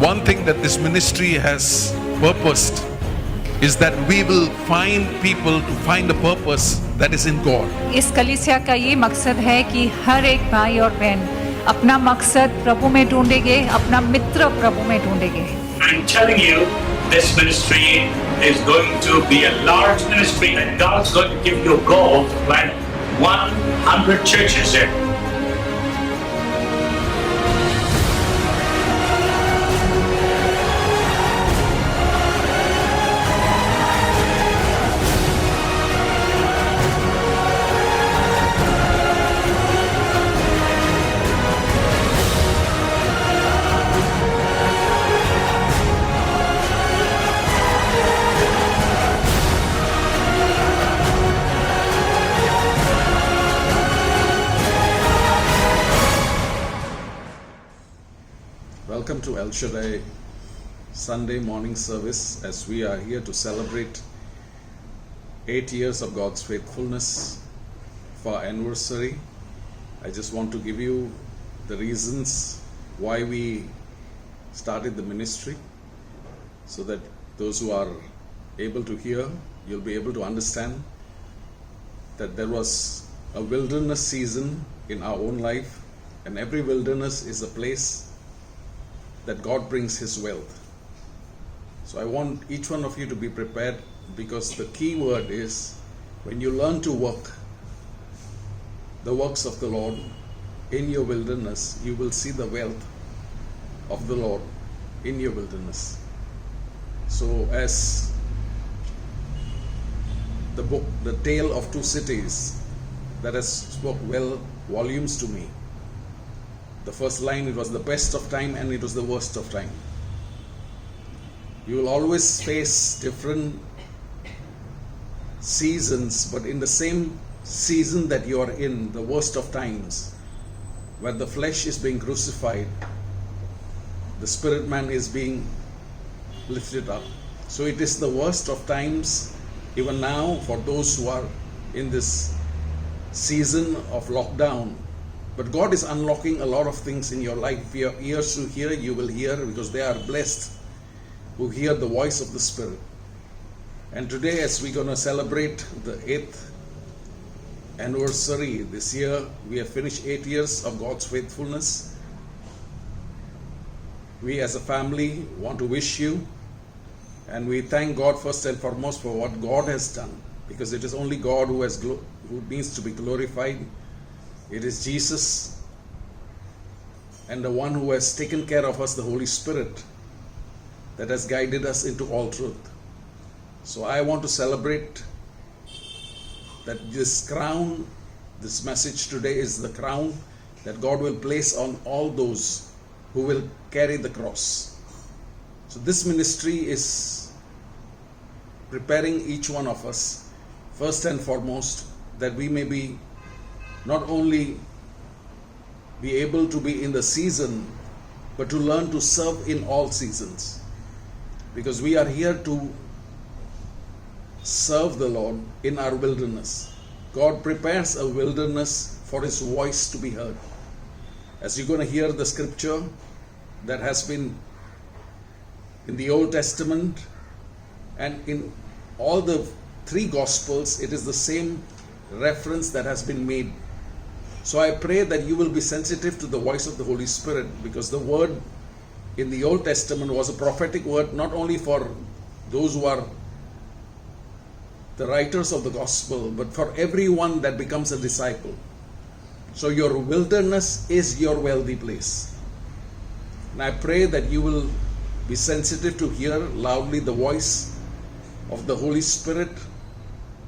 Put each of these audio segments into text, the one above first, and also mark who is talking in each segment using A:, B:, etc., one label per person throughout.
A: one thing that this ministry has purposed is that we will find people to find the purpose that is in God.
B: इस कलीसिया का ये मकसद है कि हर एक भाई और बहन अपना मकसद प्रभु में ढूंढेंगे, अपना मित्र प्रभु में ढूंढेंगे।
C: I'm telling you, this ministry is going to be a large ministry, and God's going to give you a goal to plant 100 churches there.
D: Welcome to El Shaddai Sunday morning service as we are here to celebrate 8 years of God's faithfulness for our anniversary. I just want to give you the reasons why we started the ministry so that those who are able to hear, you'll be able to understand that there was a wilderness season in our own life, and every wilderness is a place that God brings His wealth. So I want each one of you to be prepared, because the key word is when you learn to work the works of the Lord in your wilderness, you will see the wealth of the Lord in your wilderness. So as the book, The Tale of Two Cities, that has spoke well volumes to me. The first line, it was the best of time and it was the worst of time. You will always face different seasons, but in the same season that you are in, the worst of times, where the flesh is being crucified, the spirit man is being lifted up. So it is the worst of times even now for those who are in this season of lockdown. But God is unlocking a lot of things in your life. If you have ears to hear, you will hear, because they are blessed who hear the voice of the Spirit. And today, as we're going to celebrate the 8th anniversary this year, we have finished 8 years of God's faithfulness. We as a family want to wish you, and we thank God first and foremost for what God has done, because it is only God who needs to be glorified. It is Jesus and the one who has taken care of us, the Holy Spirit, that has guided us into all truth. So I want to celebrate that this crown, this message today is the crown that God will place on all those who will carry the cross. So this ministry is preparing each one of us, first and foremost, that we may be not only be able to be in the season, but to learn to serve in all seasons. Because we are here to serve the Lord in our wilderness. God prepares a wilderness for His voice to be heard. As you're going to hear the scripture that has been in the Old Testament and in all the 3 Gospels, it is the same reference that has been made. So I pray that you will be sensitive to the voice of the Holy Spirit, because the word in the Old Testament was a prophetic word, not only for those who are the writers of the gospel, but for everyone that becomes a disciple. So your wilderness is your wealthy place. And I pray that you will be sensitive to hear loudly the voice of the Holy Spirit,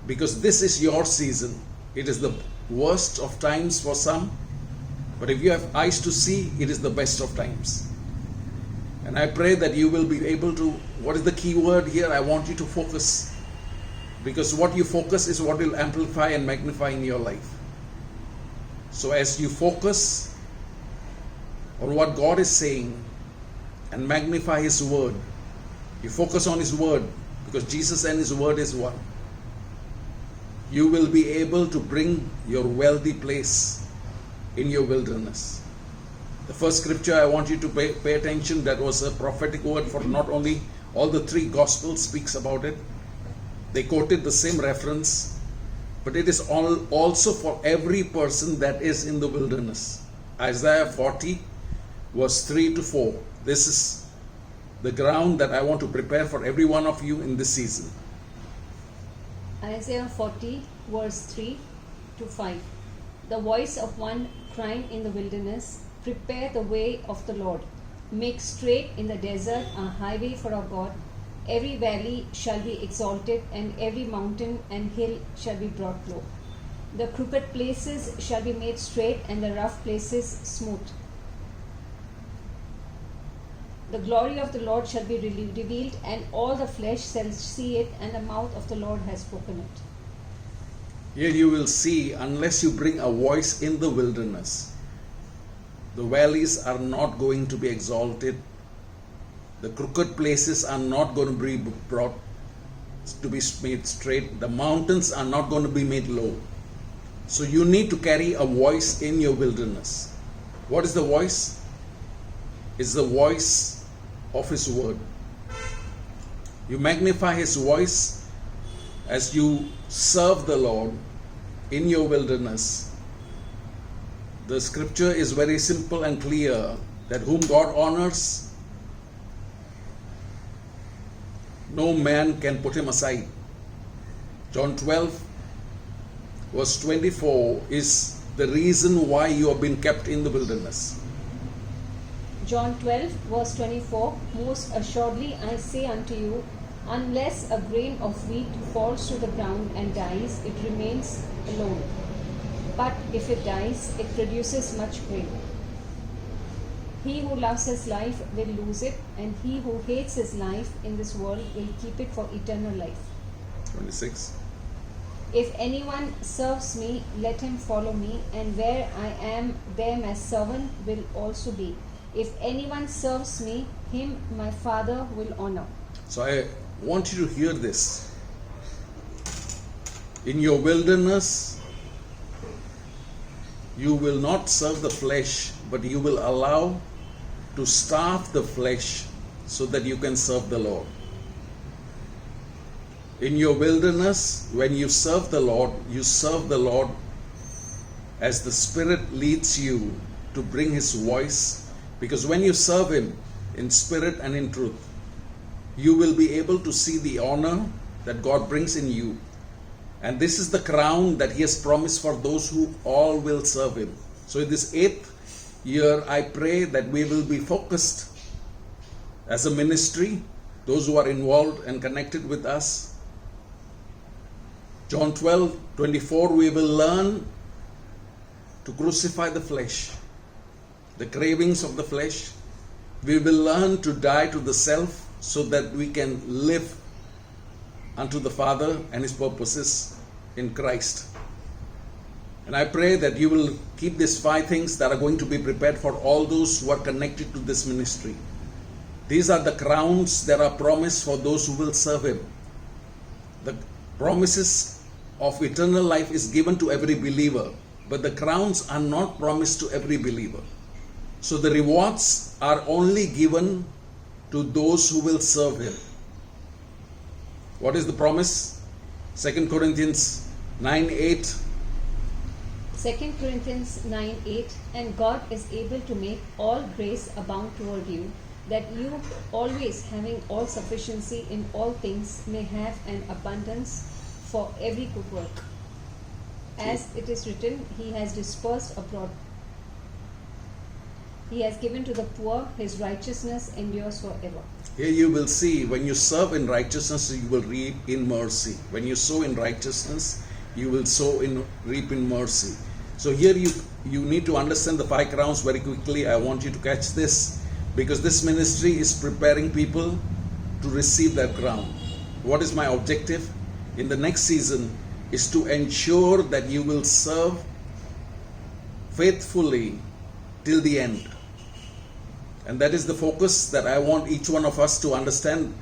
D: because this is your season. It is the worst of times for some, but if you have eyes to see, it is the best of times. And I pray that you will be able to, what is the key word here? I want you to focus, because what you focus is what will amplify and magnify in your life. So as you focus on what God is saying and magnify His word, you focus on His word, because Jesus and His word is one. You will be able to bring your wealthy place in your wilderness. The first scripture I want you to pay attention, that was a prophetic word for not only all the three gospels speaks about it. They quoted the same reference, but it is also for every person that is in the wilderness. Isaiah 40 verse 3 to 4. This is the ground that I want to prepare for every one of you in this season.
E: Isaiah 40 verse 3 to 5. The voice of one crying in the wilderness, prepare the way of the Lord. Make straight in the desert a highway for our God. Every valley shall be exalted, and every mountain and hill shall be brought low. The crooked places shall be made straight, and the rough places smooth. The glory of the Lord shall be revealed, and all the flesh shall see it, and the mouth of the Lord has spoken it.
D: Here you will see, unless you bring a voice in the wilderness, the valleys are not going to be exalted. The crooked places are not going to be brought to be made straight. The mountains are not going to be made low. So you need to carry a voice in your wilderness. What is the voice? It's the voice of His word. You magnify His voice as you serve the Lord in your wilderness. The scripture is very simple and clear, that whom God honors, no man can put him aside. John 12 verse 24 is the reason why you have been kept in the wilderness.
E: John 12 verse 24. Most assuredly I say unto you, unless a grain of wheat falls to the ground and dies, it remains alone. But if it dies, it produces much grain. He who loves his life will lose it, and he who hates his life in this world will keep it for eternal life.
D: 26.
E: If anyone serves me, let him follow me, and where I am, there my servant will also be. If anyone serves me, him my Father will honor.
D: So I want you to hear this. In your wilderness, you will not serve the flesh, but you will allow to starve the flesh so that you can serve the Lord. In your wilderness, when you serve the Lord as the Spirit leads you to bring His voice, because when you serve Him in spirit and in truth, you will be able to see the honor that God brings in you. And this is the crown that He has promised for those who all will serve Him. So in this 8th year, I pray that we will be focused as a ministry, those who are involved and connected with us. John 12:24, we will learn to crucify the flesh, the cravings of the flesh. We will learn to die to the self so that we can live unto the Father and His purposes in Christ. And I pray that you will keep these 5 things that are going to be prepared for all those who are connected to this ministry. These are the crowns that are promised for those who will serve Him. The promises of eternal life is given to every believer, but the crowns are not promised to every believer. So the rewards are only given to those who will serve Him. What is the promise? 2 Corinthians 9:8.
E: 2 Corinthians 9:8. And God is able to make all grace abound toward you, that you, always having all sufficiency in all things, may have an abundance for every good work. As it is written, He has dispersed abroad. He has given to the poor, His righteousness endures forever.
D: Here you will see, when you serve in righteousness, you will reap in mercy. When you sow in righteousness, you will reap in mercy. So here you need to understand the 5 crowns very quickly. I want you to catch this, because this ministry is preparing people to receive that crown. What is my objective in the next season is to ensure that you will serve faithfully till the end. And that is the focus that I want each one of us to understand.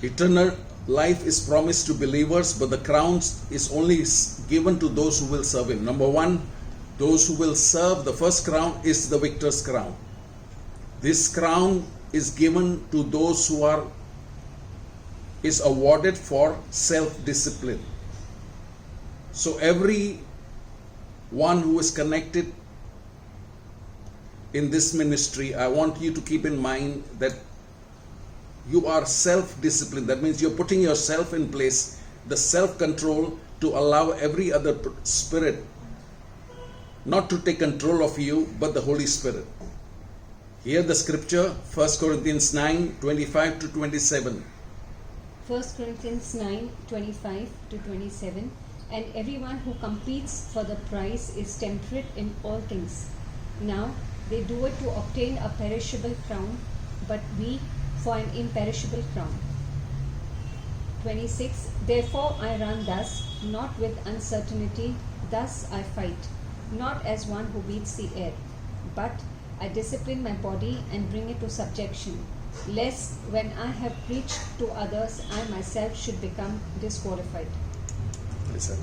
D: Eternal life is promised to believers, but the crowns is only given to those who will serve Him. Number 1, Those who will serve, the first crown is the victor's crown. This crown is given to those who is awarded for self-discipline. So every one who is connected in this ministry, I want you to keep in mind that you are self-disciplined. That means you're putting yourself in place, the self-control to allow every other spirit not to take control of you, but the Holy Spirit. Here the scripture, 1 Corinthians 9, 25 to 27.
E: 1 Corinthians 9, 25 to 27. And everyone who competes for the prize is temperate in all things. Now they do it to obtain a perishable crown, but we for an imperishable crown. 26. Therefore I run thus, not with uncertainty, thus I fight, not as one who beats the air, but I discipline my body and bring it to subjection, lest when I have preached to others, I myself should become disqualified.
D: Listen.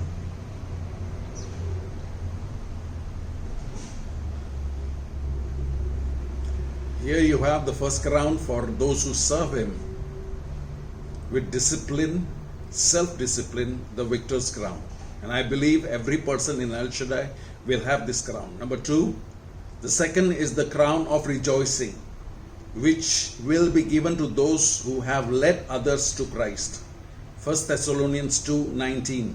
D: Here you have the first crown for those who serve Him with discipline, self-discipline, the victor's crown. And I believe every person in El Shaddai will have this crown. Number 2, the second is the crown of rejoicing, which will be given to those who have led others to Christ. 1 Thessalonians 2:19.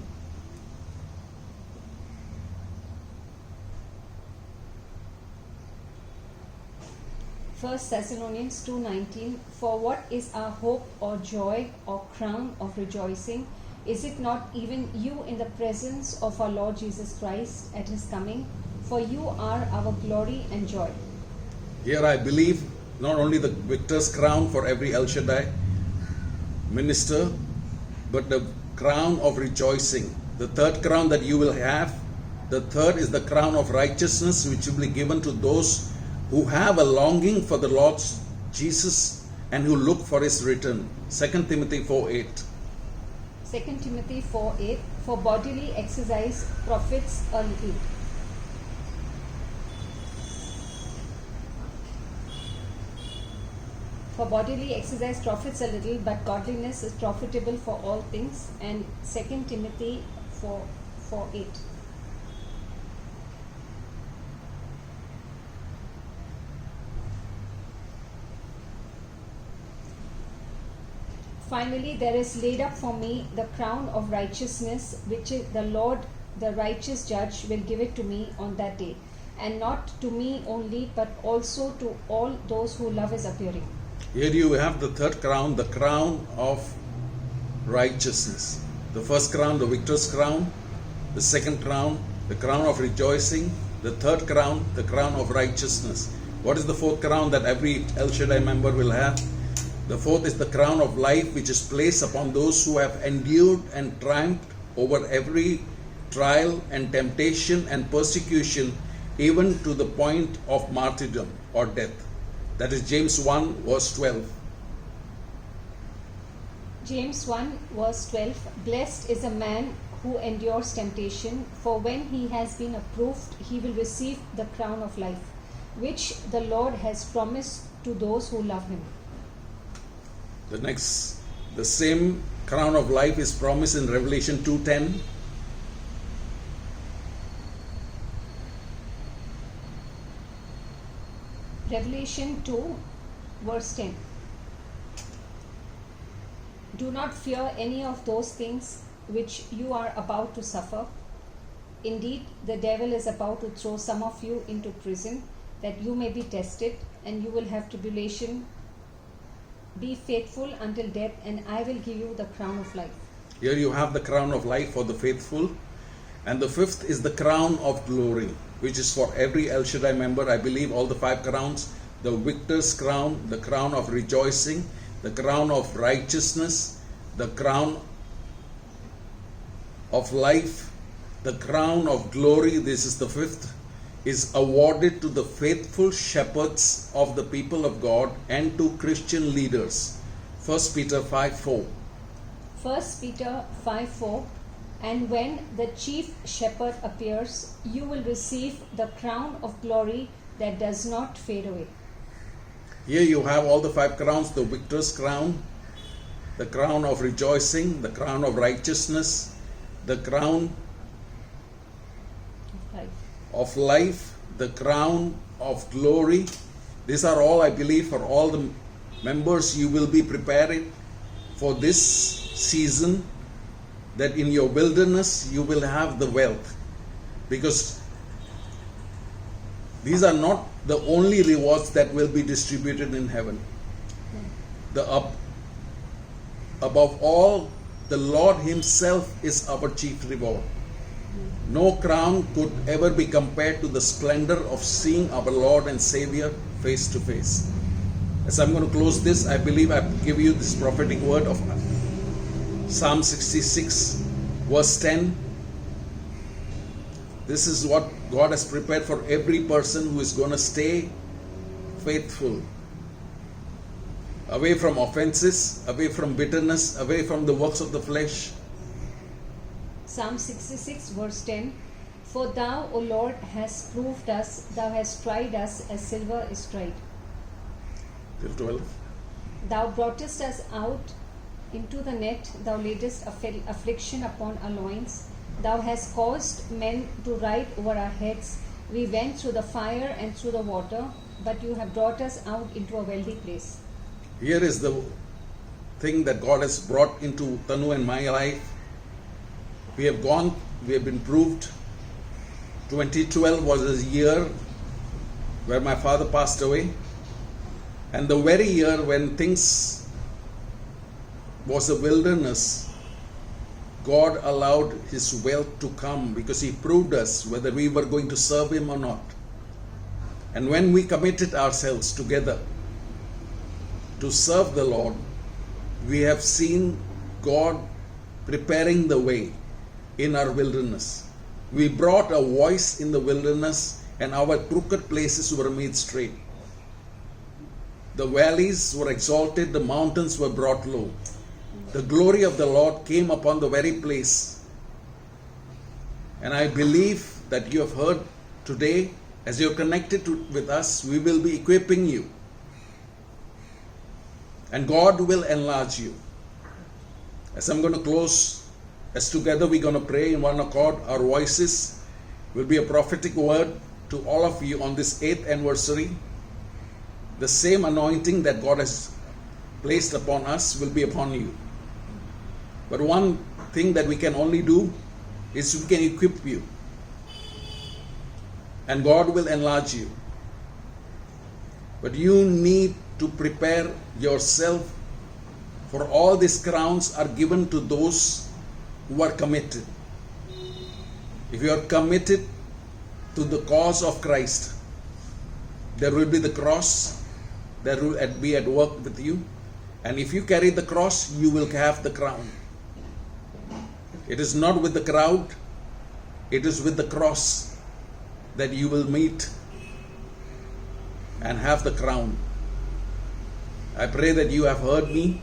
E: First Thessalonians 2:19. For what is our hope or joy or crown of rejoicing? Is it not even you in the presence of our Lord Jesus Christ at His coming? For you are our glory and joy.
D: Here I believe not only the victor's crown for every El Shaddai minister, but the crown of rejoicing. The third crown that you will have, the third is the crown of righteousness, which will be given to those who have a longing for the Lord Jesus and who look for His return. 2 Timothy 4:8.
E: 2 Timothy 4:8. For bodily exercise profits a little. For bodily exercise profits a little, but godliness is profitable for all things. And 2 Timothy 4:8. Finally, there is laid up for me the crown of righteousness, which is the Lord, the righteous judge, will give it to me on that day. And not to me only, but also to all those who love His appearing.
D: Here you have the third crown, the crown of righteousness. The first crown, the victor's crown. The second crown, the crown of rejoicing. The third crown, the crown of righteousness. What is the fourth crown that every El Shaddai member will have? The fourth is the crown of life, which is placed upon those who have endured and triumphed over every trial and temptation and persecution, even to the point of martyrdom or death. That is James 1 verse 12.
E: James 1 verse 12. Blessed is a man who endures temptation, for when he has been approved, he will receive the crown of life, which the Lord has promised to those who love Him.
D: The same crown of life is promised in Revelation 2:10.
E: Revelation 2 verse 10. Do not fear any of those things which you are about to suffer. Indeed, the devil is about to throw some of you into prison, that you may be tested, and you will have tribulation. Be faithful until death, and I will give you the crown of life.
D: Here you have the crown of life for the faithful. And the fifth is the crown of glory, which is for every El Shaddai member. I believe all the 5 crowns, the victor's crown, the crown of rejoicing, the crown of righteousness, the crown of life, the crown of glory, this is the fifth, is awarded to the faithful shepherds of the people of God and to Christian leaders. 1 Peter 5:4.
E: 1 Peter 5:4. And when the chief shepherd appears, you will receive the crown of glory that does not fade away.
D: Here you have all the 5 crowns: the victor's crown, the crown of rejoicing, the crown of righteousness, the crown
E: Right.
D: of life, the crown of glory. These are all, I believe, for all the members. You will be preparing for this season, that in your wilderness you will have the wealth, because these are not the only rewards that will be distributed in heaven. Above all, the Lord Himself is our chief reward. No crown could ever be compared to the splendor of seeing our Lord and Savior face to face. As I'm going to close this, I believe I give you this prophetic word of Psalm 66, verse 10. This is what God has prepared for every person who is going to stay faithful. Away from offenses, away from bitterness, away from the works of the flesh.
E: Psalm 66, verse 10. For thou, O Lord, hast proved us, thou hast tried us as silver is tried.
D: Till 12.
E: Thou broughtest us out into the net, thou laidest affliction upon our loins. Thou hast caused men to ride over our heads. We went through the fire and through the water, but you have brought us out into a wealthy place.
D: Here is the thing that God has brought into Tanu and my life. We have been proved. 2012 was a year where my father passed away. And the very year when things was a wilderness, God allowed His wealth to come, because He proved us whether we were going to serve Him or not. And when we committed ourselves together to serve the Lord, we have seen God preparing the way in our wilderness. We brought a voice in the wilderness, and our crooked places were made straight. The valleys were exalted, the mountains were brought low. The glory of the Lord came upon the very place. And I believe that you have heard today, as you are connected with us, we will be equipping you. And God will enlarge you. As I'm going to close, as together we're going to pray in one accord, our voices will be a prophetic word to all of you on this 8th anniversary. The same anointing that God has placed upon us will be upon you. But one thing that we can only do is we can equip you. And God will enlarge you. But you need to prepare yourself, for all these crowns are given to those who are committed. If you are committed to the cause of Christ, there will be the cross that will be at work with you. And if you carry the cross, you will have the crown. It is not with the crowd, it is with the cross that you will meet and have the crown. I pray that you have heard me.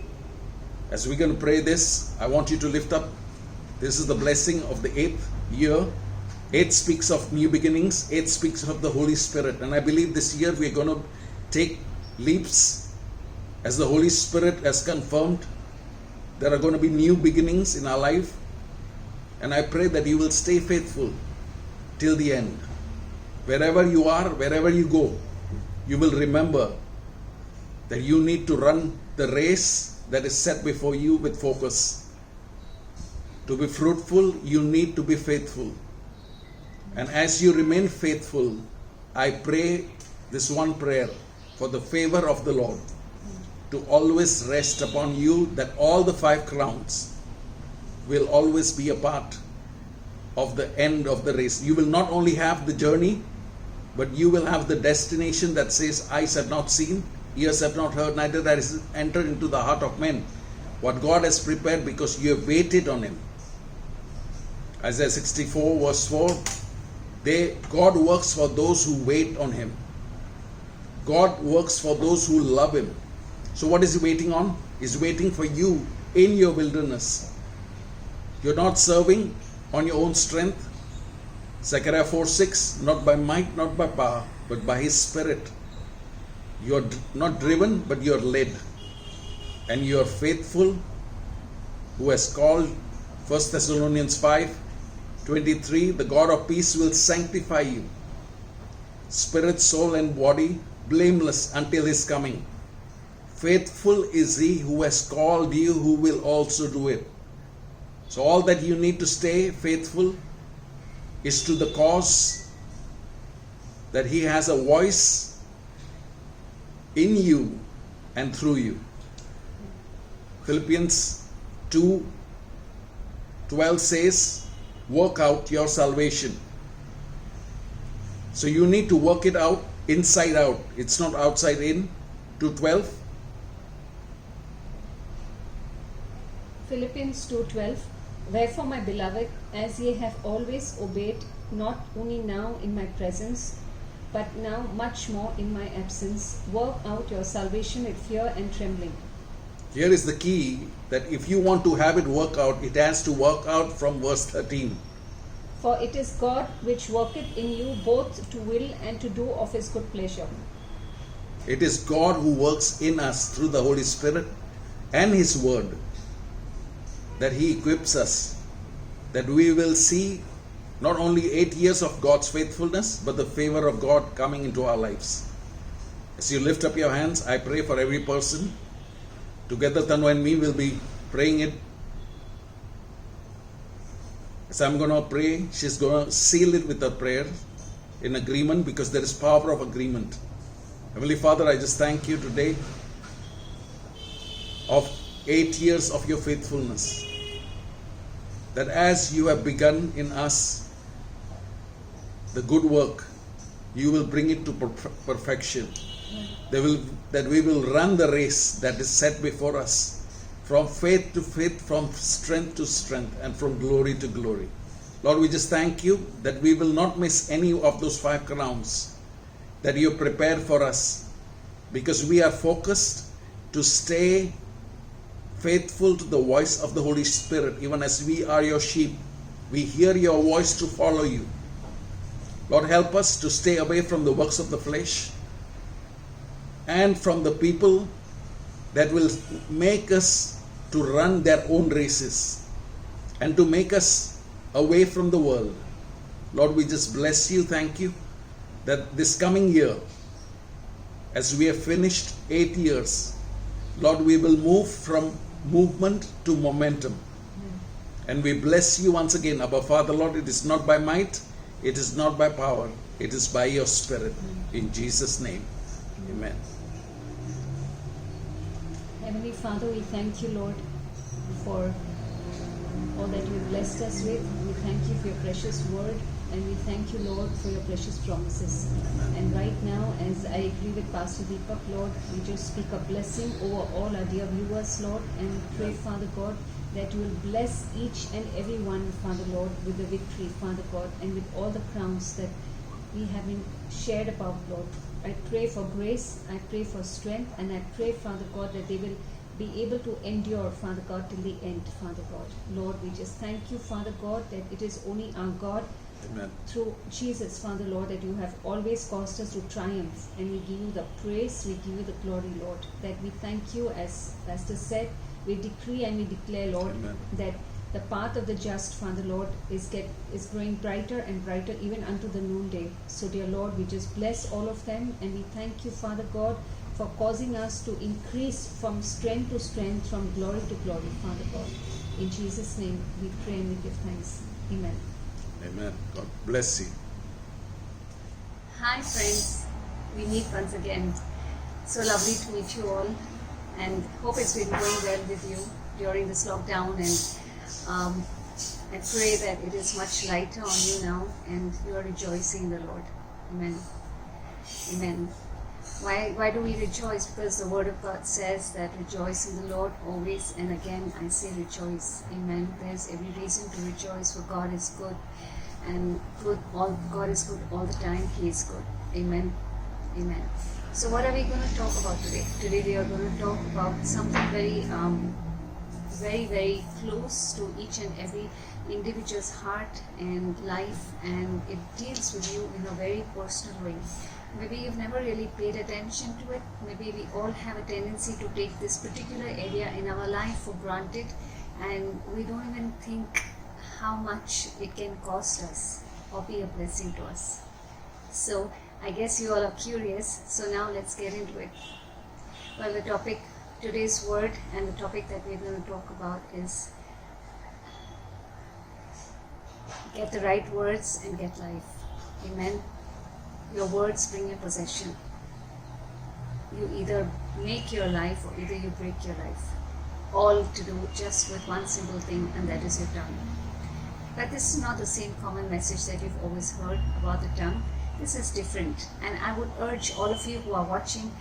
D: As we're going to pray this, I want you to lift up. This is the blessing of the 8th year. 8 speaks of new beginnings. 8 speaks of the Holy Spirit. And I believe this year we're going to take leaps as the Holy Spirit has confirmed. There are going to be new beginnings in our life. And I pray that you will stay faithful till the end. Wherever you are, wherever you go, you will remember that you need to run the race that is set before you with focus. To be fruitful, you need to be faithful. And as you remain faithful, I pray this one prayer for the favor of the Lord to always rest upon you, that all the 5 crowns will always be a part of the end of the race. You will not only have the journey, but you will have the destination that says, eyes have not seen, ears have not heard, neither that is entered into the heart of men what God has prepared, because you have waited on Him. Isaiah 64 verse 4, God works for those who wait on Him. God works for those who love Him. So what is He waiting on? He's waiting for you in your wilderness. You're not serving, on your own strength. Zechariah 4:6, not by might, not by power, but by His Spirit. You are not driven, but you are led. And you are faithful, who has called. 1 Thessalonians 5:23, the God of peace will sanctify you, spirit, soul, and body, blameless until His coming. Faithful is He who has called you, who will also do it. So all that you need to stay faithful is to the cause, that He has a voice in you and through you. Philippians 2:12 says, work out your salvation. So you need to work it out inside out. It's not outside in. 2:12.
E: Philippians 2:12. Wherefore, my beloved, as ye have always obeyed, not only now in my presence, but now much more in my absence, work out your salvation with fear and trembling.
D: Here is the key, that if you want to have it work out, it has to work out from verse 13.
E: For it is God which worketh in you both to will and to do of His good pleasure.
D: It is God who works in us through the Holy Spirit and His Word, that He equips us, that we will see not only 8 years of God's faithfulness, but the favor of God coming into our lives. As you lift up your hands, I pray for every person. Together, Tanu and me will be praying it. As I'm going to pray, she's going to seal it with a prayer in agreement, because there is power of agreement. Heavenly Father, I just thank you today of 8 years of your faithfulness, that as you have begun in us the good work, you will bring it to perfection. That we will run the race that is set before us, from faith to faith, from strength to strength, and from glory to glory. Lord, we just thank you that we will not miss any of those 5 crowns that you have prepared for us, because we are focused to stay faithful to the voice of the Holy Spirit. Even as we are your sheep, we hear your voice to follow you. Lord, help us to stay away from the works of the flesh and from the people that will make us to run their own races and to make us away from the world. Lord, we just bless you, thank you, that this coming year, as we have finished 8 years, Lord, we will move from movement to momentum. And we bless you once again, Abba Father. Lord, it is not by might, it is not by power, it is by your Spirit. In Jesus' name, amen.
E: Heavenly Father, we thank you, Lord, for all that you blessed us with. We thank you for your precious word, and we thank you, Lord, for your precious promises. And right now, as I agree with Pastor Deepak, Lord, we just speak a blessing over all our dear viewers, Lord, and pray, Father God, that you will bless each and every one, Father Lord, with the victory, Father God, and with all the crowns that we have been shared about, Lord. I pray for grace, I pray for strength, and I pray, Father God, that they will be able to endure, Father God, till the end, Father God. Lord, we just thank you, Father God, that it is only our God,
D: Amen.
E: through Jesus, Father Lord, that you have always caused us to triumph, and we give you the praise, we give you the glory, Lord, that we thank you, as Pastor said, we decree and we declare, Lord,
D: Amen.
E: that the path of the just, Father Lord, is growing brighter and brighter even unto the noonday. So dear Lord, we just bless all of them, and we thank you, Father God, for causing us to increase from strength to strength, from glory to glory, Father God. In Jesus' name we pray and we give thanks. Amen.
D: Amen. God bless you.
E: Hi friends, we meet once again. So lovely to meet you all, and hope it's been going well with you during this lockdown, and I pray that it is much lighter on you now and you are rejoicing in the Lord. Amen. Amen. Why do we rejoice? Because the Word of God says that rejoice in the Lord always, and again I say rejoice. Amen. There's every reason to rejoice, for God is good, and God is good all the time. He is good. Amen. Amen. So what are we going to talk about today? Today we are going to talk about something very very, very close to each and every individual's heart and life, and it deals with you in a very personal way. Maybe you've never really paid attention to it. Maybe we all have a tendency to take this particular area in our life for granted, and we don't even think how much it can cost us or be a blessing to us. So I guess you all are curious, so now let's get into it. Well, the topic, today's word and the topic that we're going to talk about is get the right words and get life. Amen. Your words bring your possession. You either make your life or either you break your life. All to do just with one simple thing, and that is your tongue. But this is not the same common message that you've always heard about the tongue. This is different, and I would urge all of you who are watching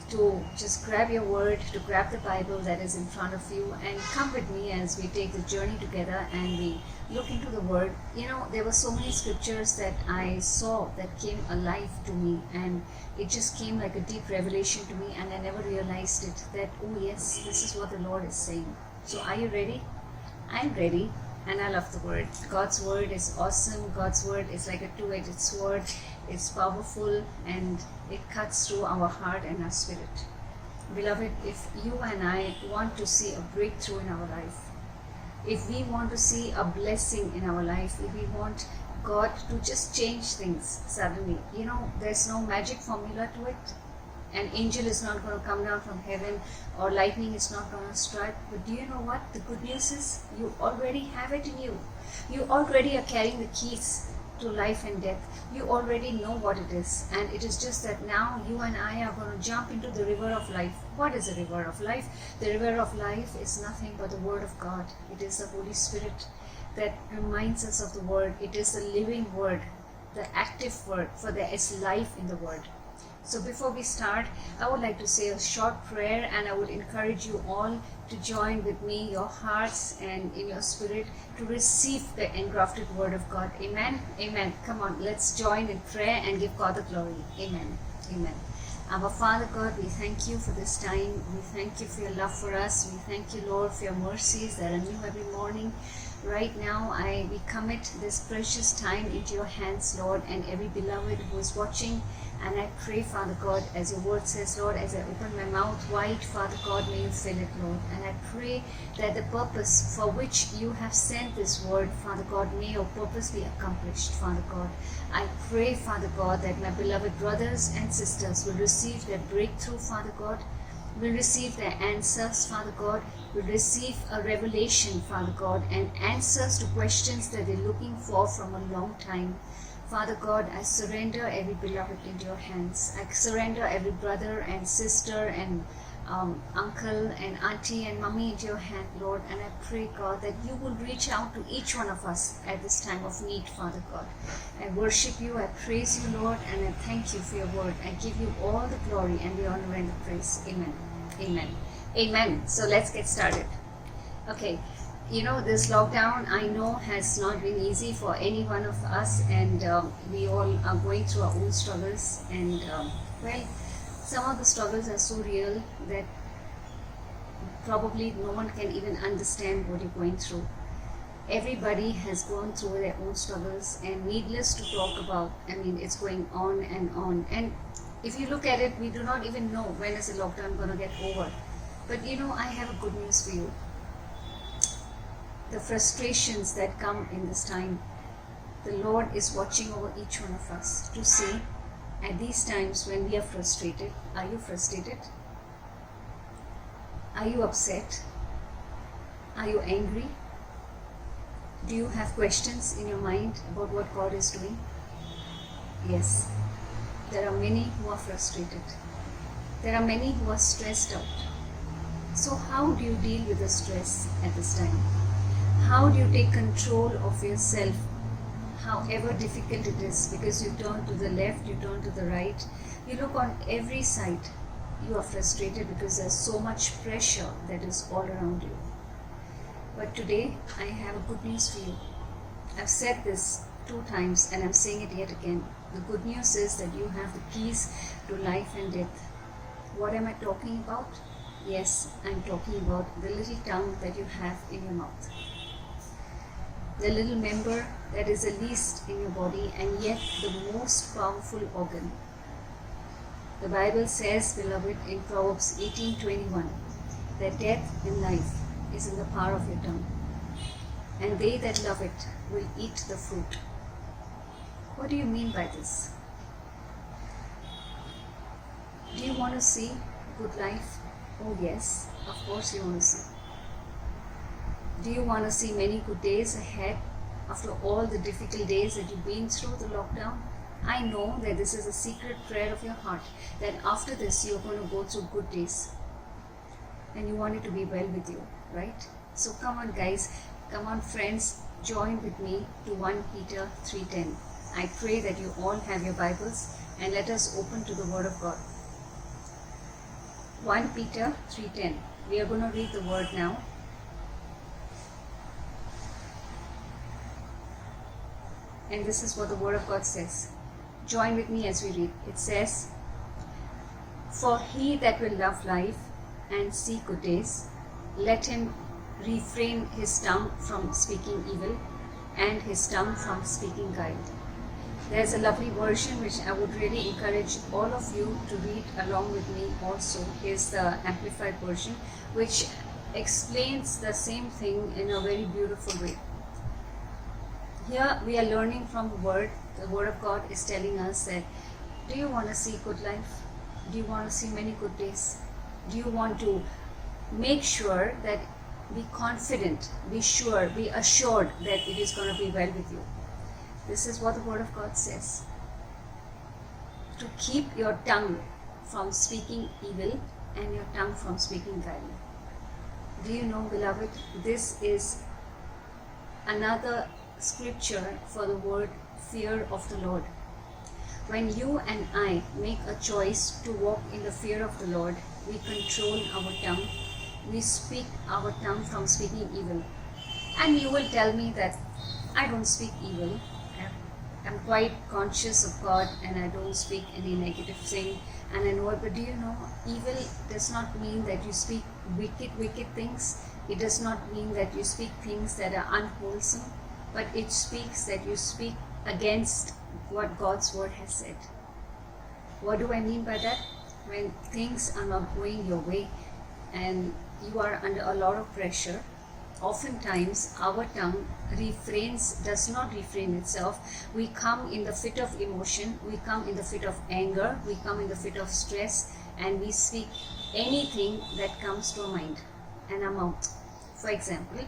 E: to just grab your word, to grab the Bible that is in front of you, and come with me as we take the journey together and we look into the word. You know, there were so many scriptures that I saw that came alive to me, and it just came like a deep revelation to me, and I never realized it, that oh yes, this is what the Lord is saying. So are you ready? I'm ready, and I love the word. God's word is awesome. God's word is like a two-edged sword. It's powerful, and it cuts through our heart and our spirit. Beloved, if you and I want to see a breakthrough in our life, if we want to see a blessing in our life, if we want God to just change things suddenly, you know, there's no magic formula to it. An angel is not going to come down from heaven, or lightning is not going to strike. But do you know what? The good news is you already have it in you. You already are carrying the keys to life and death. You already know what it is, and it is just that now you and I are going to jump into the river of life. What is the river of life? The river of life is nothing but the Word of God. It is the Holy Spirit that reminds us of the Word. It is the living Word, the active Word, for there is life in the Word. So before we start, I would like to say a short prayer, and I would encourage you all to join with me, your hearts and in your spirit, to receive the engrafted word of God. Amen? Amen. Come on, let's join in prayer and give God the glory. Amen. Amen. Our Father God, we thank you for this time. We thank you for your love for us. We thank you, Lord, for your mercies that are new every morning. Right now, we commit this precious time into your hands, Lord, and every beloved who is watching. And I pray, Father God, as your word says, Lord, as I open my mouth wide, Father God, may you fill it, Lord. And I pray that the purpose for which you have sent this word, Father God, may your purpose be accomplished, Father God. I pray, Father God, that my beloved brothers and sisters will receive their breakthrough, Father God, will receive their answers, Father God, will receive a revelation, Father God, and answers to questions that they're looking for from a long time. Father God, I surrender every beloved into your hands. I surrender every brother and sister and uncle and auntie and mummy into your hand, Lord. And I pray, God, that you will reach out to each one of us at this time of need, Father God. I worship you, I praise you, Lord, and I thank you for your word. I give you all the glory and the honor and the praise. Amen. Amen. Amen. So let's get started. Okay. You know, this lockdown, I know, has not been easy for any one of us, and we all are going through our own struggles. And well, some of the struggles are so real that probably no one can even understand what you're going through. Everybody has gone through their own struggles, and needless to talk about, I mean, it's going on and on. And if you look at it, we do not even know when is the lockdown going to get over. But you know, I have a good news for you. The frustrations that come in this time, the Lord is watching over each one of us to see at these times when we are frustrated. Are you frustrated? Are you upset? Are you angry? Do you have questions in your mind about what God is doing? Yes, there are many who are frustrated. There are many who are stressed out. So how do you deal with the stress at this time? How do you take control of yourself, however difficult it is? Because you turn to the left, you turn to the right, you look on every side. You are frustrated because there's so much pressure that is all around you. But today, I have a good news for you. I've said this 2 times and I'm saying it yet again. The good news is that you have the keys to life and death. What am I talking about? Yes, I'm talking about the little tongue that you have in your mouth. The little member that is the least in your body and yet the most powerful organ. The Bible says, beloved, in Proverbs 18:21, that death and life is in the power of your tongue, and they that love it will eat the fruit. What do you mean by this? Do you want to see good life? Oh yes, of course you want to see. Do you want to see many good days ahead after all the difficult days that you've been through the lockdown? I know that this is a secret prayer of your heart, that after this you're going to go through good days and you want it to be well with you, right? So come on guys, come on friends, join with me to 1 Peter 3:10. I pray that you all have your Bibles and let us open to the Word of God. 1 Peter 3:10. We are going to read the word now. And this is what the Word of God says. Join with me as we read. It says, "For he that will love life and see good days, let him refrain his tongue from speaking evil and his tongue from speaking guile." There's a lovely version which I would really encourage all of you to read along with me also. Is the Amplified version, which explains the same thing in a very beautiful way. Here we are learning from the Word. The Word of God is telling us that, do you want to see good life? Do you want to see many good days? Do you want to make sure that, be confident, be sure, be assured that it is going to be well with you? This is what the Word of God says. To keep your tongue from speaking evil and your tongue from speaking guile. Do you know, beloved, this is another scripture for the word fear of the Lord. When you and I make a choice to walk in the fear of the Lord, we control our tongue. We speak our tongue from speaking evil. And you will tell me that I don't speak evil. I'm quite conscious of God and I don't speak any negative thing and I know it. But do you know, evil does not mean that you speak wicked things. It does not mean that you speak things that are unwholesome, but it speaks that you speak against what God's word has said. What do I mean by that? When things are not going your way and you are under a lot of pressure, oftentimes our tongue does not refrain itself. We come in the fit of emotion, we come in the fit of anger, we come in the fit of stress, and we speak anything that comes to our mind and our mouth. For example,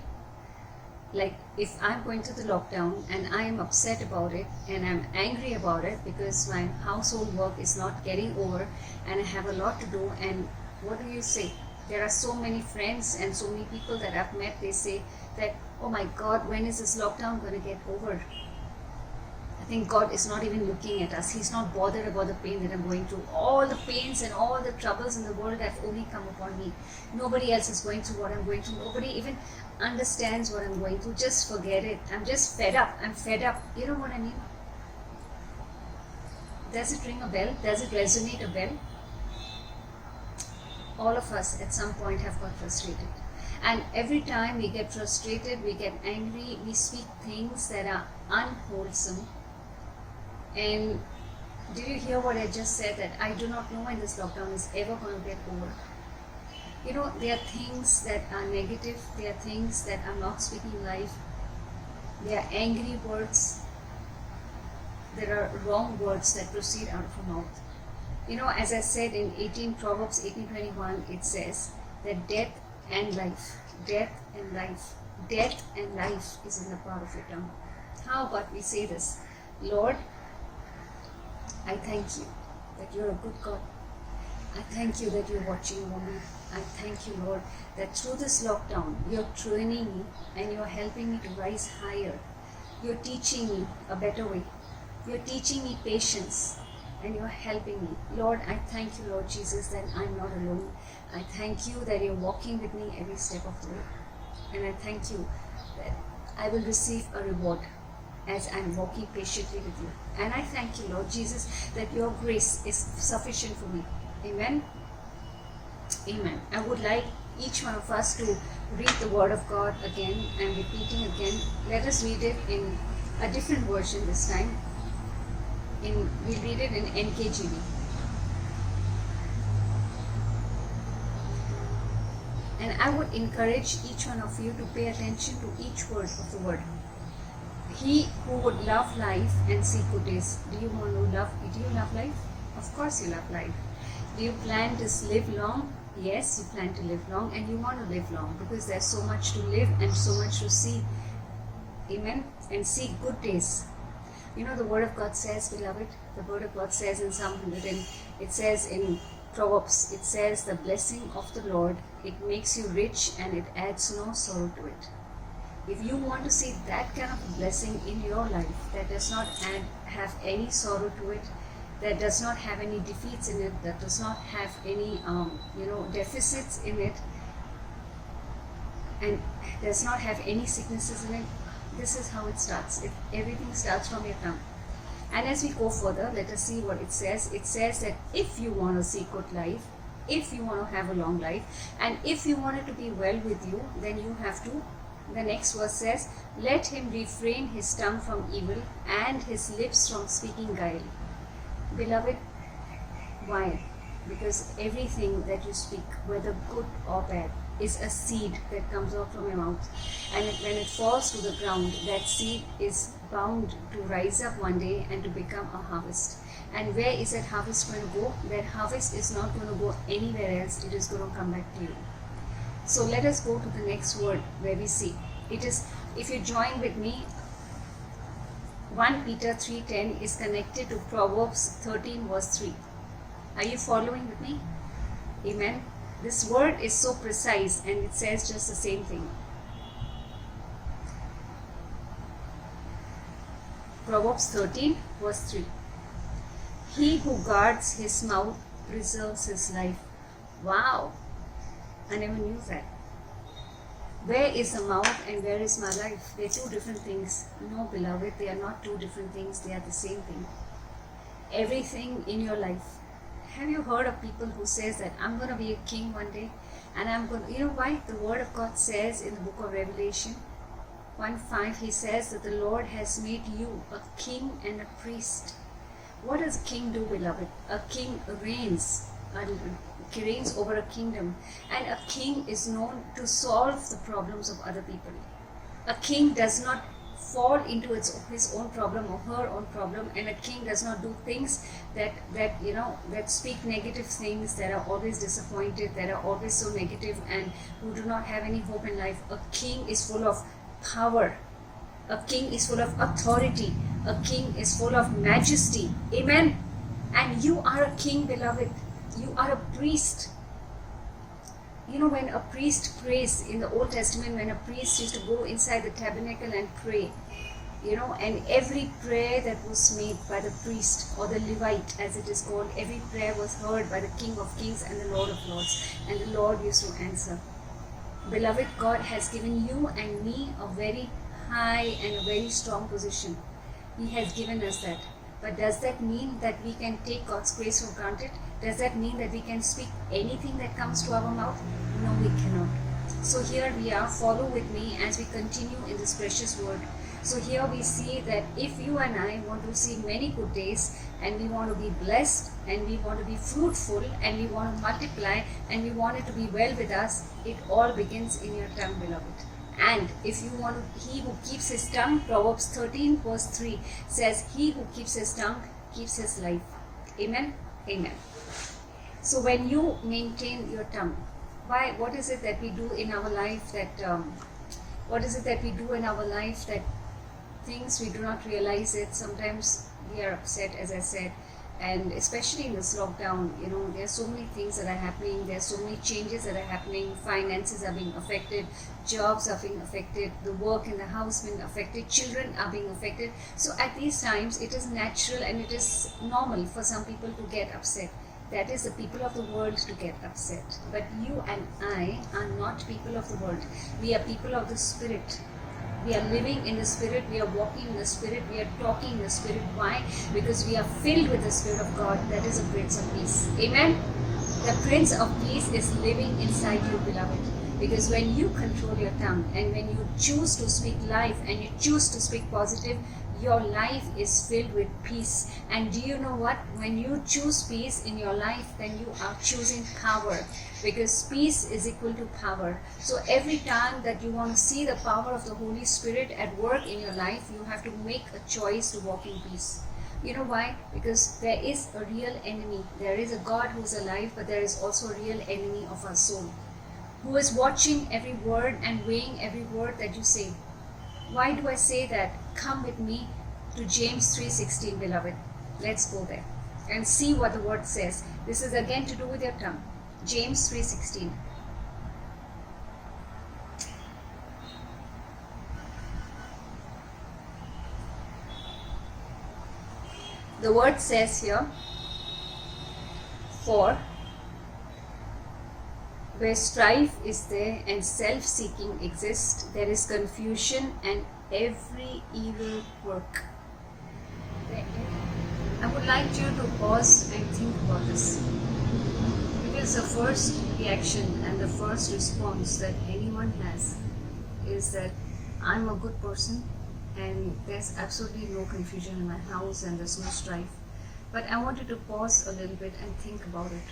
E: like if I'm going to the lockdown and I am upset about it and I'm angry about it because my household work is not getting over and I have a lot to do, and what do you say? There are so many friends and so many people that I've met, they say that, oh my God, when is this lockdown going to get over? I think God is not even looking at us. He's not bothered about the pain that I'm going through. All the pains and all the troubles in the world have only come upon me. Nobody else is going through what I'm going through. Nobody even understands what I'm going through. Just forget it. I'm just fed up. I'm fed up. You know what I mean? Does it ring a bell? Does it resonate a bell? All of us at some point have got frustrated. And every time we get frustrated, we get angry, we speak things that are unwholesome. And did you hear what I just said? That I do not know when this lockdown is ever going to get over. You know, there are things that are negative, there are things that are not speaking life, there are angry words, there are wrong words that proceed out of our mouth. You know, as I said in Proverbs 18:21, it says that death and life is in the power of your tongue. How about we say this? Lord, I thank you that you're a good God. I thank you that you're watching over me. I thank you, Lord, that through this lockdown, you're training me and you're helping me to rise higher. You're teaching me a better way. You're teaching me patience. And you're helping me. Lord, I thank you, Lord Jesus, that I'm not alone. I thank you that you're walking with me every step of the way. And I thank you that I will receive a reward as I'm walking patiently with you. And I thank you, Lord Jesus, that your grace is sufficient for me. Amen. Amen. I would like each one of us to read the Word of God again. I'm repeating again. Let us read it in a different version this time. We'll read it in NKJV. And I would encourage each one of you to pay attention to each word of the Word. He who would love life and see good days. Do you love life? Of course you love life. Do you plan to live long? Yes, you plan to live long, and you want to live long because there's so much to live and so much to see. Amen. And see good days. You know, the Word of God says, beloved, the Word of God says in Psalm 100, it says in Proverbs, it says, the blessing of the Lord, it makes you rich and it adds no sorrow to it. If you want to see that kind of a blessing in your life that does not have any sorrow to it, that does not have any defeats in it, that does not have any deficits in it, and does not have any sicknesses in it, this is how it starts. Everything starts from your tongue. And as we go further, let us see what it says. It says that if you want to see good life, if you want to have a long life, and if you want it to be well with you, then you have to, the next verse says, let him refrain his tongue from evil and his lips from speaking guile. Beloved, why? Because everything that you speak, whether good or bad, is a seed that comes out from your mouth. And when it falls to the ground, that seed is bound to rise up one day and to become a harvest. And where is that harvest going to go? That harvest is not going to go anywhere else. It is going to come back to you. So let us go to the next word where we see. It is, if you join with me, 1 Peter 3:10 is connected to Proverbs 13 verse 3. Are you following with me? Amen. This word is so precise and it says just the same thing. Proverbs 13 verse 3. He who guards his mouth preserves his life. Wow! I never knew that. Where is the mouth and where is my life? They're two different things. No, beloved, they are not two different things. They are the same thing. Everything in your life. Have you heard of people who says that I'm going to be a king one day and I'm going to, you know why? The Word of God says in the book of Revelation 1:5, he says that the Lord has made you a king and a priest. What does a king do, beloved? A king reigns over a kingdom, and a king is known to solve the problems of other people. A king does not fall into his own problem or her own problem, and a king does not do things that speak negative things, that are always disappointed, that are always so negative and who do not have any hope in life. A king is full of power. A king is full of authority. A king is full of majesty. Amen. And you are a king, beloved. You are a priest. You know, when a priest prays in the Old Testament, when a priest used to go inside the tabernacle and pray, and every prayer that was made by the priest or the Levite, as it is called, every prayer was heard by the King of Kings and the Lord of Lords, and the Lord used to answer. Beloved, God has given you and me a very high and a very strong position. He has given us that. But does that mean that we can take God's grace for granted? Does that mean that we can speak anything that comes to our mouth? No, we cannot. So here we are. Follow with me as we continue in this precious word. So here we see that if you and I want to see many good days, and we want to be blessed, and we want to be fruitful, and we want to multiply, and we want it to be well with us, it all begins in your tongue, beloved. And if you want to, he who keeps his tongue, Proverbs 13 verse 3 says, he who keeps his tongue keeps his life. Amen? Amen. So when you maintain your tongue, what is it that we do in our life that things we do not realize it? Sometimes we are upset, as I said, and especially in this lockdown, there are so many things that are happening, there are so many changes that are happening, finances are being affected, jobs are being affected, the work in the house being affected, children are being affected. So at these times, it is natural and it is normal for some people to get upset. That is the people of the world to get upset. But you and I are not people of the world. We are people of the Spirit. We are living in the Spirit, we are walking in the Spirit, we are talking in the Spirit. Why? Because we are filled with the Spirit of God. That is a Prince of Peace. Amen? The Prince of Peace is living inside you, beloved. Because when you control your tongue and when you choose to speak life and you choose to speak positive, your life is filled with peace. And do you know what? When you choose peace in your life, then you are choosing power. Because peace is equal to power. So every time that you want to see the power of the Holy Spirit at work in your life, you have to make a choice to walk in peace. You know why? Because there is a real enemy. There is a God who is alive, but there is also a real enemy of our soul, who is watching every word and weighing every word that you say. Why do I say that? Come with me to James 3:16, beloved. Let's go there and see what the word says. This is again to do with your tongue. James 3:16. The word says here, for where strife is there and self-seeking exists, there is confusion and every evil work. I would like you to pause and think about this. Because the first reaction and the first response that anyone has is that I'm a good person and there's absolutely no confusion in my house and there's no strife. But I want you to pause a little bit and think about it.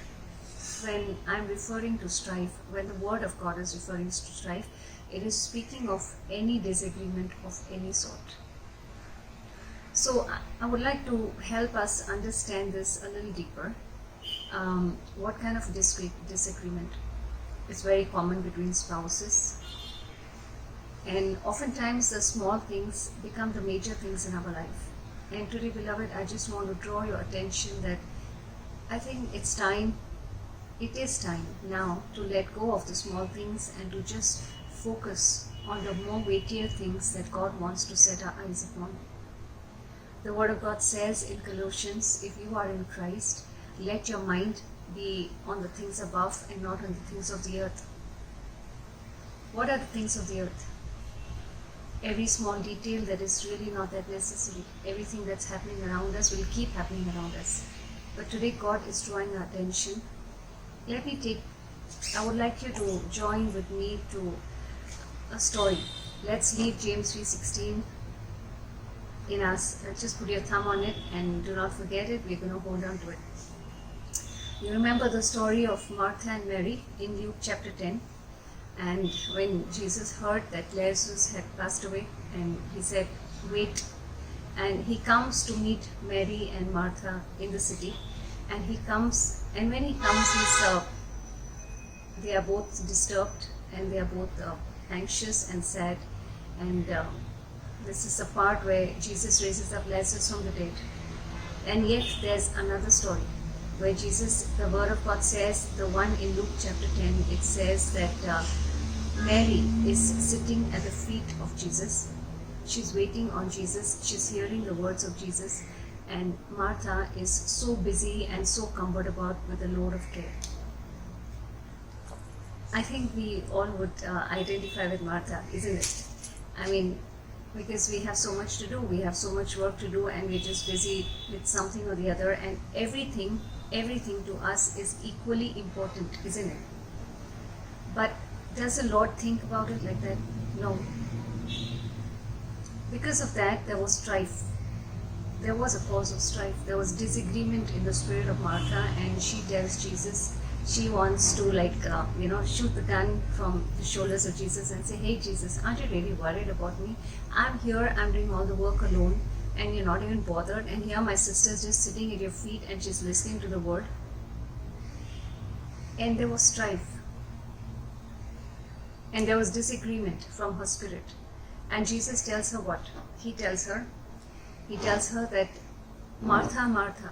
E: When I'm referring to strife, when the word of God is referring to strife, it is speaking of any disagreement of any sort. So I would like to help us understand this a little deeper. What kind of disagreement is very common between spouses? And oftentimes the small things become the major things in our life. And today, beloved, I just want to draw your attention that I think it's time, it is time now to let go of the small things and to just focus on the more weightier things that God wants to set our eyes upon. The Word of God says in Colossians, if you are in Christ, let your mind be on the things above and not on the things of the earth. What are the things of the earth? Every small detail that is really not that necessary. Everything that's happening around us will keep happening around us. But today God is drawing our attention. I would like you to join with me to a story. Let's leave James 3:16 in us. Just put your thumb on it and do not forget it. We're going to hold on to it. You remember the story of Martha and Mary in Luke chapter 10. And when Jesus heard that Lazarus had passed away, and he said, wait. And he comes to meet Mary and Martha in the city. And he comes, and when he comes, they are both disturbed and they are both anxious and sad. And this is the part where Jesus raises up Lazarus from the dead. And yet there's another story where Jesus, the Word of God says, the one in Luke chapter 10, it says that Mary is sitting at the feet of Jesus. She's waiting on Jesus. She's hearing the words of Jesus. And Martha is so busy and so cumbered about with the load of care. I think we all would identify with Martha, isn't it? I mean, because we have so much to do, we have so much work to do, and we're just busy with something or the other, and everything to us is equally important, isn't it? But does the Lord think about it like that? No. Because of that, there was strife. There was a cause of strife. There was disagreement in the spirit of Martha, and she tells Jesus, she wants to shoot the gun from the shoulders of Jesus and say, hey Jesus, aren't you really worried about me? I'm here, I'm doing all the work alone, and you're not even bothered, and here my sister's just sitting at your feet and she's listening to the word. And there was strife. And there was disagreement from her spirit. And Jesus tells her what? He tells her that, Martha, Martha,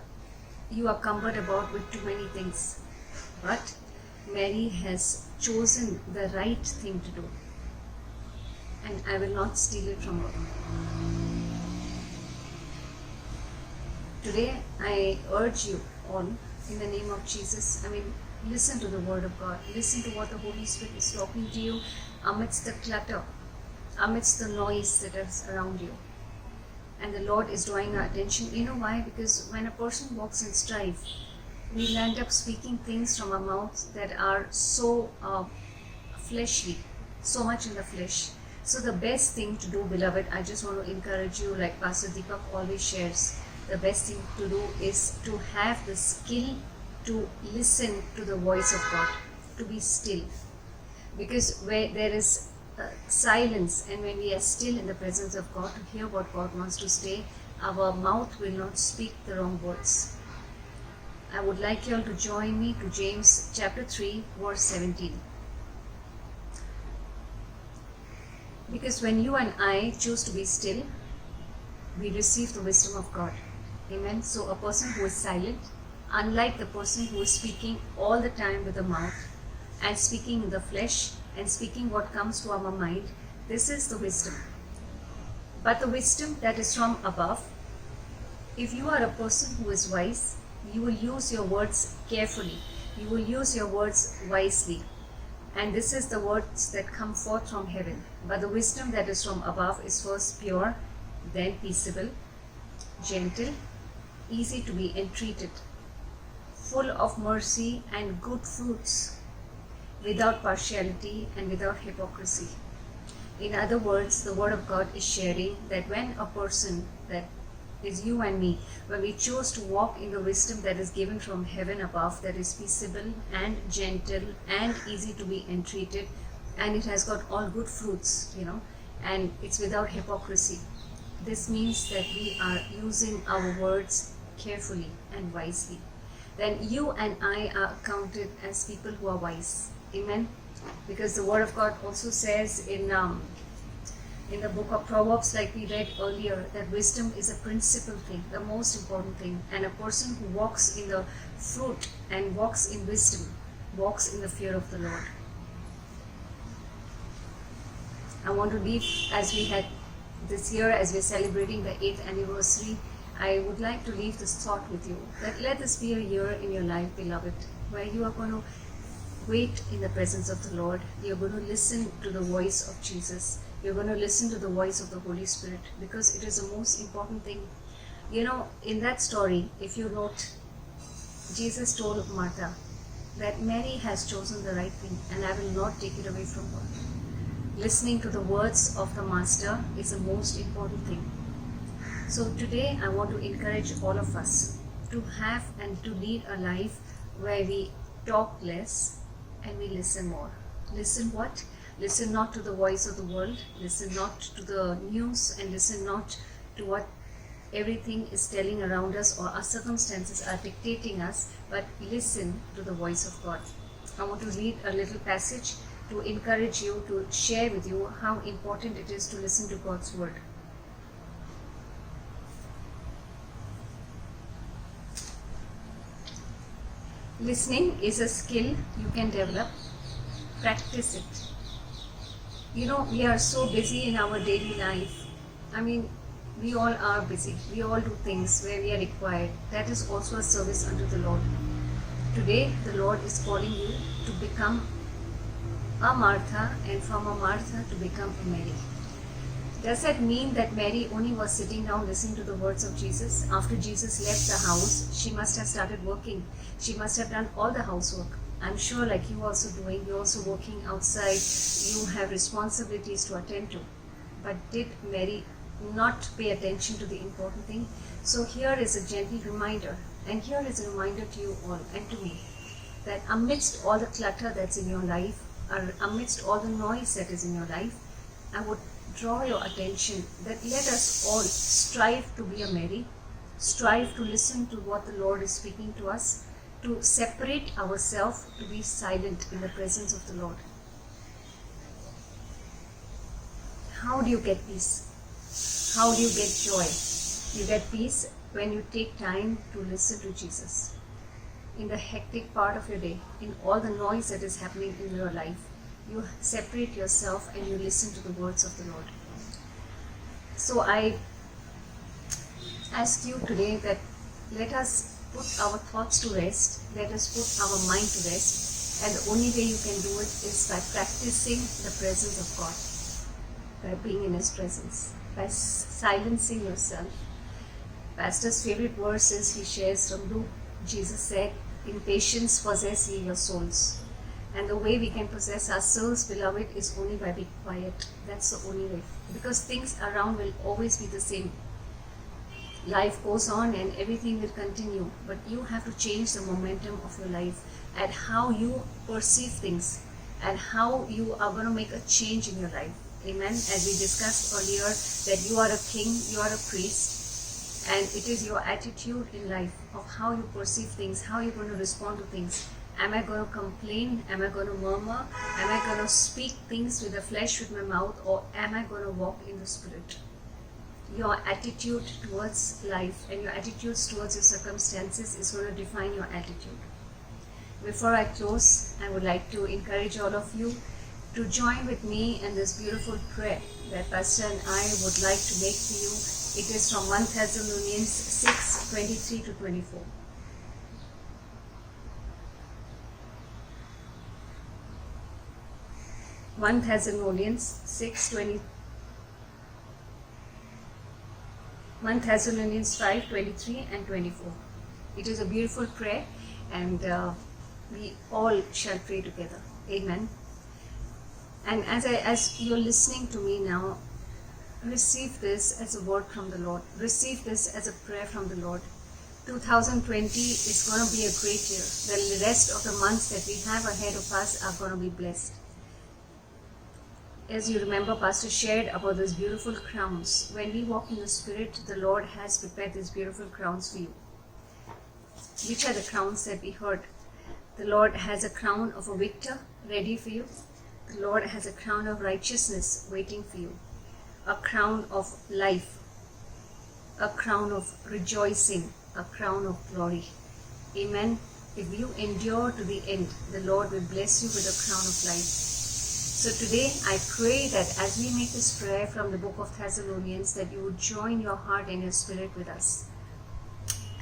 E: you are cumbered about with too many things. But Mary has chosen the right thing to do. And I will not steal it from her. Today, I urge you all, in the name of Jesus, listen to the Word of God. Listen to what the Holy Spirit is talking to you amidst the clutter, amidst the noise that is around you. And the Lord is drawing our attention. You know why? Because when a person walks in strife, we'll end up speaking things from our mouths that are so fleshly, so much in the flesh. So the best thing to do, beloved, I just want to encourage you, like Pastor Deepak always shares, the best thing to do is to have the skill to listen to the voice of God, to be still. Because where there is silence, and when we are still in the presence of God to hear what God wants to say, our mouth will not speak the wrong words. I would like you all to join me to James chapter 3 verse 17. Because when you and I choose to be still, we receive the wisdom of God. Amen. So a person who is silent, unlike the person who is speaking all the time with the mouth and speaking in the flesh and speaking what comes to our mind, this is the wisdom. But the wisdom that is from above, if you are a person who is wise, you will use your words carefully. You will use your words wisely. And this is the words that come forth from heaven. But the wisdom that is from above is first pure, then peaceable, gentle, easy to be entreated, full of mercy and good fruits, without partiality and without hypocrisy. In other words, the Word of God is sharing that when a person, that is you and me, when we choose to walk in the wisdom that is given from heaven above, that is peaceable and gentle and easy to be entreated, and it has got all good fruits, and it's without hypocrisy. This means that we are using our words carefully and wisely. Then you and I are counted as people who are wise. Amen. Because the Word of God also says in the book of Proverbs, like we read earlier, that wisdom is a principal thing, the most important thing. And a person who walks in the fruit and walks in wisdom walks in the fear of the Lord. I want to leave, as we had this year, as we're celebrating the 8th anniversary, I would like to leave this thought with you, that let this be a year in your life, beloved, where you are going to wait in the presence of the Lord. You're going to listen to the voice of Jesus. You're going to listen to the voice of the Holy Spirit, because it is the most important thing. In that story, if you note, Jesus told Martha that Mary has chosen the right thing and I will not take it away from her. Listening to the words of the Master is the most important thing. So today I want to encourage all of us to have and to lead a life where we talk less and we listen more. Listen what? Listen not to the voice of the world, listen not to the news, and listen not to what everything is telling around us or our circumstances are dictating us, but listen to the voice of God. I want to read a little passage to encourage you, to share with you how important it is to listen to God's word. Listening is a skill you can develop. Practice it. We are so busy in our daily life. We all are busy. We all do things where we are required. That is also a service unto the Lord. Today, the Lord is calling you to become a Martha, and from a Martha to become a Mary. Does that mean that Mary only was sitting down listening to the words of Jesus? After Jesus left the house, she must have started working. She must have done all the housework. I'm sure, like you also doing, you're also working outside, you have responsibilities to attend to. But did Mary not pay attention to the important thing? So here is a gentle reminder, and here is a reminder to you all and to me, that amidst all the clutter that's in your life, or amidst all the noise that is in your life, I would draw your attention that let us all strive to be a Mary, strive to listen to what the Lord is speaking to us, to separate ourselves, to be silent in the presence of the Lord. How do you get peace? How do you get joy? You get peace when you take time to listen to Jesus. In the hectic part of your day, in all the noise that is happening in your life, you separate yourself and you listen to the words of the Lord. So I ask you today that let us put our thoughts to rest, let us put our mind to rest, and the only way you can do it is by practicing the presence of God, by being in His presence, by silencing yourself. Pastor's favorite verse is he shares from Luke. Jesus said, In patience possess ye your souls. And the way we can possess our souls, beloved, is only by being quiet. That's the only way. Because things around will always be the same. Life goes on and everything will continue. But you have to change the momentum of your life and how you perceive things and how you are going to make a change in your life. Amen. As we discussed earlier, that you are a king, you are a priest, and it is your attitude in life of how you perceive things, how you're going to respond to things. Am I going to complain? Am I going to murmur? Am I going to speak things with the flesh with my mouth, or am I going to walk in the spirit? Your attitude towards life and your attitudes towards your circumstances is going to define your attitude. Before I close, I would like to encourage all of you to join with me in this beautiful prayer that Pastor and I would like to make to you. It is from 1 Thessalonians 6, 23 to 24. One Thessalonians 1 Thessalonians 5, 23 and 24. It is a beautiful prayer, and we all shall pray together. Amen. And as you're listening to me now, receive this as a word from the Lord. Receive this as a prayer from the Lord. 2020 is going to be a great year. The rest of the months that we have ahead of us are going to be blessed. As you remember, Pastor shared about these beautiful crowns. When we walk in the Spirit, the Lord has prepared these beautiful crowns for you. Which are the crowns that we heard? The Lord has a crown of a victor ready for you. The Lord has a crown of righteousness waiting for you. A crown of life. A crown of rejoicing. A crown of glory. Amen. If you endure to the end, the Lord will bless you with a crown of life. So today I pray that as we make this prayer from the book of Thessalonians, that you would join your heart and your spirit with us.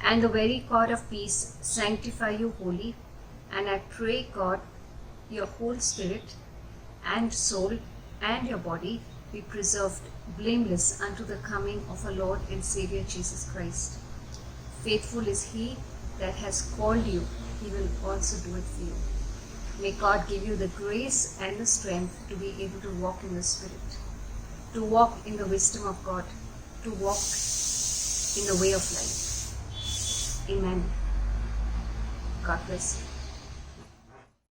E: And the very God of peace sanctify you wholly. And I pray, God, your whole spirit and soul and your body be preserved blameless unto the coming of our Lord and Savior Jesus Christ. Faithful is he that has called you. He will also do it for you. May God give you the grace and the strength to be able to walk in the Spirit, to walk in the wisdom of God, to walk in the way of life. Amen. God bless you.